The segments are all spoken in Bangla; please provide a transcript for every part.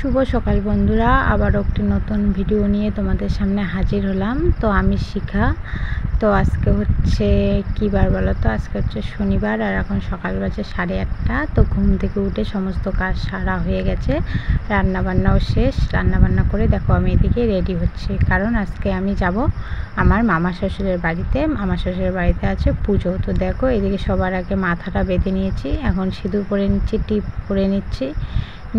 শুভ সকাল বন্ধুরা, আবারও একটি নতুন ভিডিও নিয়ে তোমাদের সামনে হাজির হলাম। তো আমি শিখা। তো আজকে হচ্ছে কী বার বলো তো, আজকে হচ্ছে শনিবার আর এখন সকাল বাজে 8:30। তো ঘুম থেকে উঠে সমস্ত কাজ সারা হয়ে গেছে, রান্নাবান্নাও শেষ। রান্নাবান্না করে দেখো আমি এদিকে রেডি হচ্ছি, কারণ আজকে আমি যাব আমার মামা শ্বশুরের বাড়িতে। মামা শ্বশুরের বাড়িতে আছে পুজো। তো দেখো এদিকে সবার আগে মাথাটা বেঁধে নিয়েছি, এখন সিঁদুর পরে নিচ্ছি, টিপ পরে নিচ্ছি,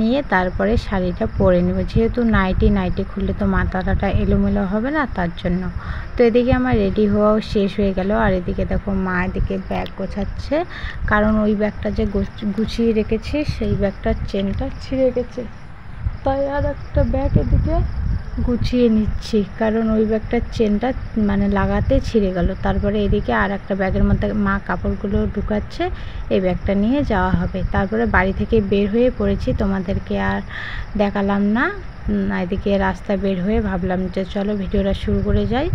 নিয়ে তারপরে শাড়িটা পরে নেব। যেহেতু নাইটি খুললে তো মাথাটা এলোমেলো হবে না, তার জন্য। তো এদিকে আমার রেডি হওয়াও শেষ হয়ে গেল। আর এদিকে দেখো মা এদিকে ব্যাগ গোছাচ্ছে, কারণ ওই ব্যাগটা যে গুছিয়ে রেখেছি সেই ব্যাগটার চেনটা ছিঁড়ে গেছে, তাই আর একটা ব্যাগ এদিকে গুছিয়ে নিচ্ছি, কারণ ওই ব্যাগটার চেনটা লাগাতে ছিঁড়ে গেল। তারপরে এদিকে আর একটা ব্যাগের মধ্যে মা কাপড়গুলো ঢুকাচ্ছে, এই ব্যাগটা নিয়ে যাওয়া হবে। তারপরে বাড়ি থেকে বের হয়ে পড়েছি, তোমাদেরকে আর দেখালাম না। এদিকে রাস্তায় বের হয়ে ভাবলাম যে চলো ভিডিওটা শুরু করে যাই।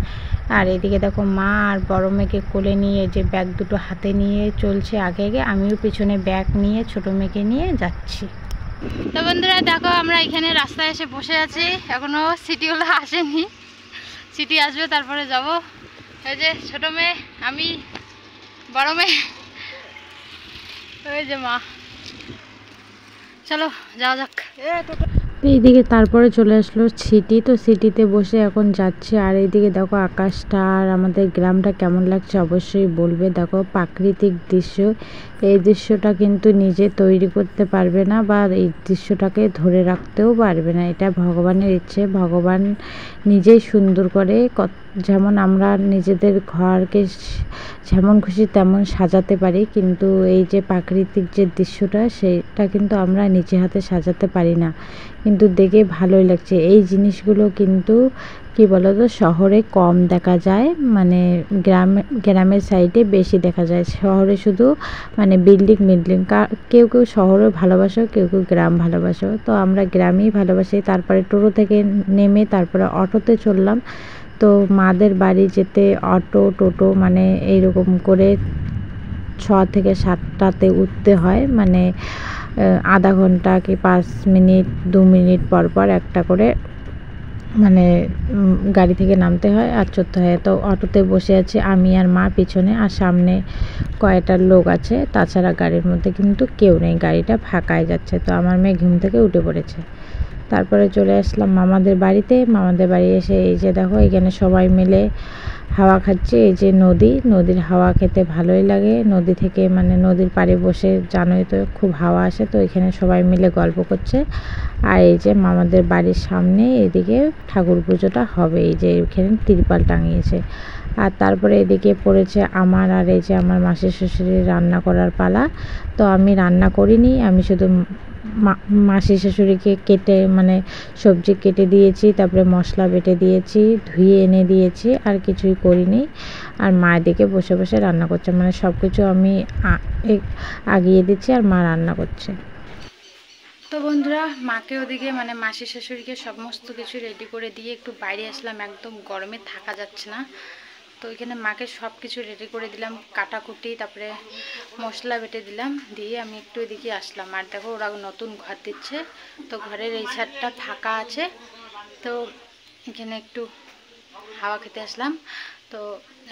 আর এদিকে দেখো মা আর বড় মেয়েকে কোলে নিয়ে যে ব্যাগ দুটো হাতে নিয়ে চলছে আগে আগে, আমিও পিছনে ব্যাগ নিয়ে ছোটো মেয়েকে নিয়ে যাচ্ছি। তো বন্ধুরা দেখো আমরা এখানে রাস্তায় এসে বসে আছি, এখনো সিটিওলা আসেনি, সিটি আসবে তারপরে যাব। এই যে ছোট মেয়ে, আমি, বড় মেয়ে, ওই যে মা। চলো যাওয়া যাক। এইদিকে তারপরে চলে আসলো সিটি। তো সিটিতে বসে এখন যাচ্ছে। আর এইদিকে দেখো আকাশটা আর আমাদের গ্রামটা কেমন লাগছে অবশ্যই বলবে। দেখো প্রাকৃতিক দৃশ্য, এই দৃশ্যটা কিন্তু নিজে তৈরি করতে পারবে না, বা এই দৃশ্যটাকে ধরে রাখতেও পারবে না। এটা ভগবানের ইচ্ছে, ভগবান নিজেই সুন্দর করে। যেমন আমরা নিজেদের ঘরকে যেমন খুশি তেমন সাজাতে পারি, কিন্তু এই যে প্রাকৃতিক যে দৃশ্যটা সেটা কিন্তু আমরা নিজে হাতে সাজাতে পারি না, কিন্তু দেখে ভালোই লাগছে। এই জিনিসগুলো কিন্তু কি বলতো শহরে কম দেখা যায়, গ্রামের সাইডে বেশি দেখা যায়। শহরে শুধু বিল্ডিং, কেউ শহরে ভালোবাসো, কেউ গ্রাম ভালোবাসো। তো আমরা গ্রামেই ভালোবাসি। তারপরে টোটো থেকে নেমে তারপরে অটোতে চললাম। তো মাদের বাড়ি যেতে অটো টোটো এইরকম করে 6 থেকে 7টাতে উঠতে হয়, আধা ঘন্টা কি 5 মিনিট 2 মিনিট পর পর একটা করে গাড়ি থেকে নামতে হয় আর চড়তে হয়। তো অটোতে বসে আছি আমি আর মা পিছনে, আর সামনে কয়েকটা লোক আছে, তাছাড়া গাড়ির মধ্যে কিন্তু কেউ নেই, গাড়িটা ফাঁকাই যাচ্ছে। তো আমার মেয়ে ঘুম থেকে উঠে পড়েছে। তারপরে চলে আসলাম মামাদের বাড়িতে। মামাদের বাড়ি এসে এই যে দেখো এখানে সবাই মিলে হাওয়া খাচ্ছে। এই যে নদীর হাওয়া খেতে ভালোই লাগে। নদী থেকে নদীর পাড়ে বসে জানোই তো খুব হাওয়া আসে। তো এখানে সবাই মিলে গল্প করছে। আর এই যে মামাদের বাড়ির সামনে এদিকে ঠাকুর পুজোটা হবে, এই যে এখানে তিরপাল টাঙিয়েছে। আর তারপরে এদিকে পড়েছে আমার আর এই যে আমার মাসির শ্বশুরের রান্না করার পালা। তো আমি রান্না করিনি, আমি শুধু মাসি শাশুড়িকে কেটে সবজি কেটে দিয়েছি, তারপরে মশলা বেটে দিয়েছি, ধুয়ে এনে দিয়েছি, আর কিছুই করিনি। আর মা এদিকে বসে বসে রান্না করছে, সব কিছু আমি আগিয়ে দিচ্ছি আর মা রান্না করছে। তো বন্ধুরা মাকে ওদিকে মাসি শাশুড়িকে সমস্ত কিছু রেডি করে দিয়ে একটু বাইরে আসলাম, একদম গরমে থাকা যাচ্ছে না। তো এখানে মাকে সব কিছু রেডি করে দিলাম, কাটাকুটি, তারপরে মশলা বেটে দিলাম, দিয়ে আমি একটু এদিকে আসলাম। আর দেখো ওরা নতুন ঘর দিচ্ছে, তো ঘরের এই ছাদটা ফাঁকা আছে, তো এখানে একটু হাওয়া খেতে আসলাম। তো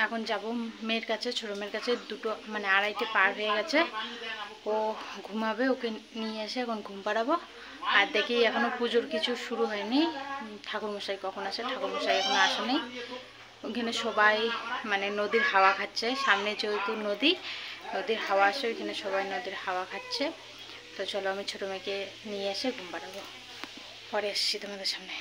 এখন যাব মেয়ের কাছে, ছোটো মেয়ের কাছে। দুটো 2:30 পার হয়ে গেছে, ও ঘুমাবে, ওকে নিয়ে এসে এখন ঘুম পাড়াবো। আর দেখি এখনও পুজোর কিছু শুরু হয়নি, ঠাকুরমশাই কখন আসে, ঠাকুরমশাই এখনও আসেনি। ওখানে সবাই নদীর হাওয়া খাচ্ছে, সামনে যেহেতু নদীর হাওয়া আসে, ওইখানে সবাই নদীর হাওয়া খাচ্ছে। তো চলো আমি ছোটো মেয়েকে নিয়ে এসে ঘুম পাড়াবো, পরে আসছি তোমাদের সামনে।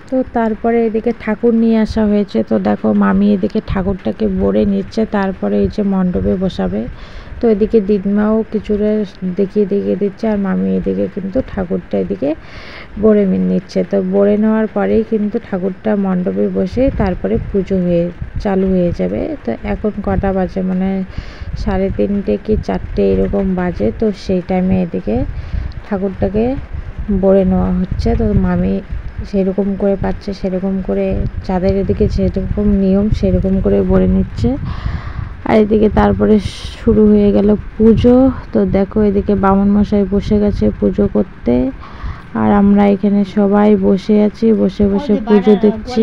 তো তারপরে এদিকে ঠাকুর নিয়ে আসা হয়েছে। তো দেখো মামি এদিকে ঠাকুরটাকে বড়ে নিচ্ছে, তারপরে এই যে মণ্ডপে বসাবে। তো এদিকে দিদিমাও কিছুটা দেখিয়ে দিচ্ছে, আর মামি এদিকে কিন্তু ঠাকুরটা এদিকে বড়ে নিচ্ছে। তো বড়ে নেওয়ার পরেই কিন্তু ঠাকুরটা মণ্ডপে বসে তারপরে পুজো চালু হয়ে যাবে। তো এখন কটা বাজে, 3:30 কি 4টে এরকম বাজে। তো সেই টাইমে এদিকে ঠাকুরটাকে বড়ে নেওয়া হচ্ছে। তো মামি সেরকম করে পাচ্ছে, সেরকম করে যাদের এদিকে যেরকম নিয়ম সেরকম করে বলে নিচ্ছে। আর এদিকে তারপরে শুরু হয়ে গেল পুজো। তো দেখো এদিকে বামুন মশাই বসে গেছে পুজো করতে। আর আমরা এখানে সবাই বসে আছি, বসে বসে পুজো দেখছি।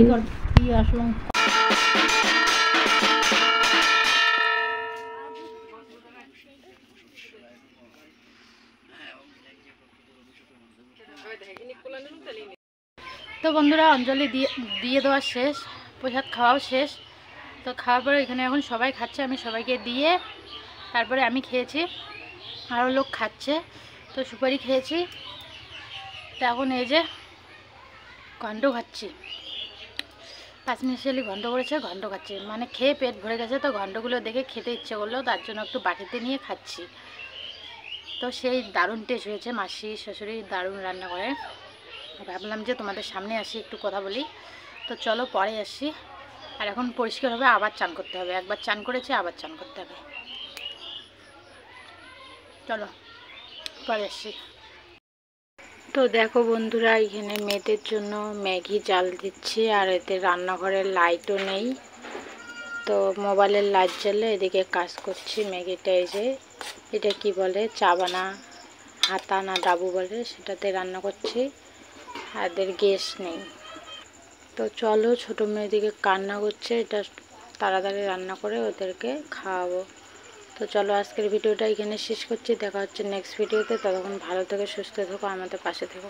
তো বন্ধুরা, অঞ্জলি দিয়ে দেওয়া শেষ, প্রসাদ খাওয়াও শেষ। তো খাওয়ার পরে এখানে এখন সবাই খাচ্ছে, আমি সবাইকে দিয়ে তারপরে আমি খেয়েছি, আরও লোক খাচ্ছে। তো সুপারি খেয়েছি, তো এখন এই যে ঘন্ট খাচ্ছি। পাঁচমিশালি ঘন্ট করেছে, ঘন্ট খাচ্ছি, মানে খেয়ে পেট ভরে গেছে। তো ঘন্টগুলো দেখে খেতে ইচ্ছে করলো, তার জন্য একটু বাটিতে নিয়ে খাচ্ছি। তো সেই দারুণ টেস্ট হয়েছে, মাসি শাশুড়ি দারুণ রান্না করে। ভাবলাম যে তোমাদের সামনে আসি, একটু কথা বলি। তো চলো পরে আসি। আর এখন পরিষ্কার হবে, আবার চান করতে হবে। একবার চান করেছে, আবার চান করতে হবে। চলো পরে আসি। তো দেখো বন্ধুরা, এখানে মেয়েদের জন্য ম্যাগি জাল দিচ্ছি, আর এতে রান্নাঘরের লাইটও নেই। তো মোবাইলের লাইট জ্বালে এদিকে কাজ করছি। ম্যাগিটা এই যে, এটা কি বলে, চাবানা হাতা না ডাবু বলে, সেটাতে রান্না করছি। আর এদের গ্যাস নেই। তো চলো, ছোটো মেয়েদিকে কান্না করছে, এটা তাড়াতাড়ি রান্না করে ওদেরকে খাওয়াবো। তো চলো, আজকের ভিডিওটা এখানে শেষ করছি। দেখা হচ্ছে নেক্সট ভিডিওতে। ততক্ষণ ভালো থেকো, সুস্থ থেকো, আমাদের পাশে থেকো।